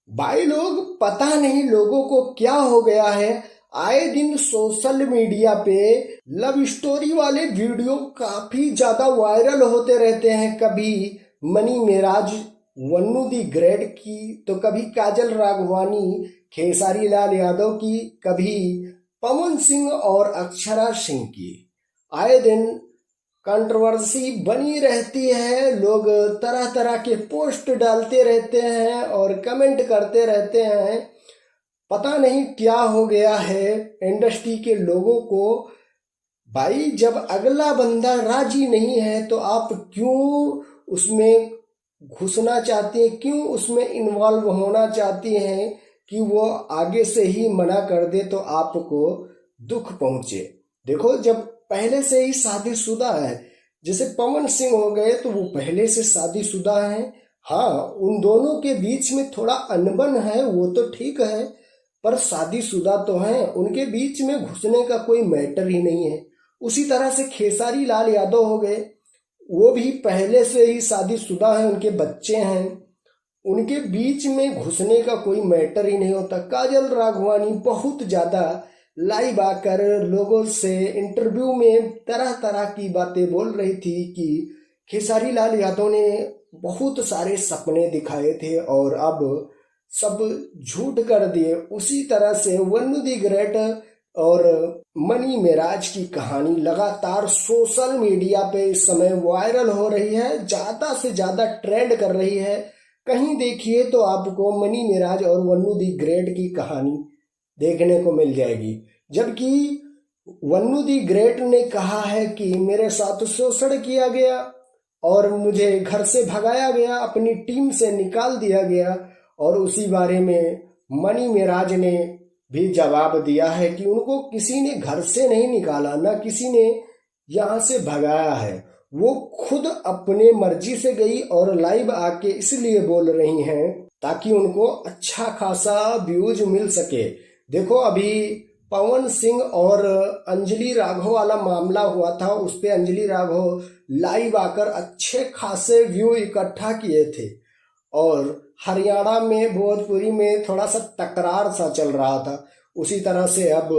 भाई लोग, पता नहीं लोगों को क्या हो गया है। आए दिन सोशल मीडिया पे लव स्टोरी वाले वीडियो काफी ज्यादा वायरल होते रहते हैं। कभी money Meraj Vannu the great की, तो कभी काजल राघवानी खेसारी लाल यादव की, कभी पवन सिंह और अक्षरा सिंह की। आए दिन कंट्रोवर्सी बनी रहती है। लोग तरह तरह के पोस्ट डालते रहते हैं और कमेंट करते रहते हैं। पता नहीं क्या हो गया है इंडस्ट्री के लोगों को। भाई, जब अगला बंदा राजी नहीं है तो आप क्यों उसमें घुसना चाहती हैं, क्यों उसमें इन्वॉल्व होना चाहती हैं कि वो आगे से ही मना कर दे तो आपको दुख पहुंचे। देखो, जब पहले से ही शादीशुदा है, जैसे पवन सिंह हो गए तो वो पहले से शादीशुदा हैं। हाँ, उन दोनों के बीच में थोड़ा अनबन है, वो तो ठीक है, पर शादीशुदा तो हैं, उनके बीच में घुसने का कोई मैटर ही नहीं है। उसी तरह से खेसारी लाल यादव हो गए, वो भी पहले से ही शादीशुदा हैं, उनके बच्चे हैं, उनके बीच में घुसने का कोई मैटर ही नहीं होता। काजल राघवानी बहुत ज्यादा लाइव आकर लोगों से इंटरव्यू में तरह तरह की बातें बोल रही थी कि खेसारी लाल यादव ने बहुत सारे सपने दिखाए थे और अब सब झूठ कर दिए। उसी तरह से वन्नू दी ग्रेट और मनी मेराज की कहानी लगातार सोशल मीडिया पे इस समय वायरल हो रही है, ज्यादा से ज्यादा ट्रेंड कर रही है। कहीं देखिए तो आपको मनी मेराज और वन्नू दी ग्रेट की कहानी देखने को मिल जाएगी। जबकि वन्नू दी ग्रेट ने कहा है कि मेरे साथ शोषण किया गया और मुझे घर से भगाया गया, अपनी टीम से निकाल दिया गया। और उसी बारे में मनी मेराज ने भी जवाब दिया है कि उनको किसी ने घर से नहीं निकाला, ना किसी ने यहाँ से भगाया है, वो खुद अपने मर्जी से गई और लाइव आके इसलिए बोल रही हैं ताकि उनको अच्छा खासा व्यूज मिल सके। देखो, अभी पवन सिंह और अंजलि राघव वाला मामला हुआ था, उस पे अंजलि राघव लाइव आकर अच्छे खासे व्यू इकट्ठा किए थे और हरियाणा में भोजपुरी में थोड़ा सा तकरार सा चल रहा था। उसी तरह से अब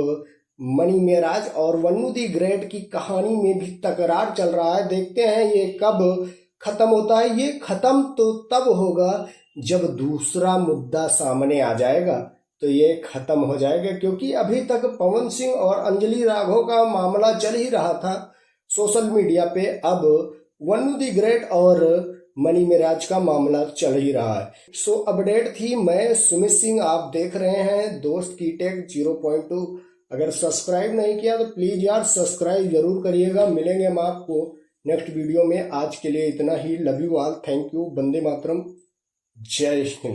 मनी मेराज और वन्नू दी ग्रेट की कहानी में भी तकरार चल रहा है। देखते हैं ये कब खत्म होता है। ये खत्म तो तब होगा जब दूसरा मुद्दा सामने आ जाएगा, तो ये खत्म हो जाएगा, क्योंकि अभी तक पवन सिंह और अंजलि राघव का मामला चल ही रहा था सोशल मीडिया पे। अब वन्नू दी ग्रेट और मनी मेराज का मामला चल ही रहा है। सो अपडेट थी, मैं सुमित सिंह, आप देख रहे हैं दोस्त की टेक 0.2। अगर सब्सक्राइब नहीं किया तो प्लीज यार सब्सक्राइब जरूर करिएगा। मिलेंगे हम आपको नेक्स्ट वीडियो में। आज के लिए इतना ही। Love you all, thank you, वंदे मातरम, जय हिंद।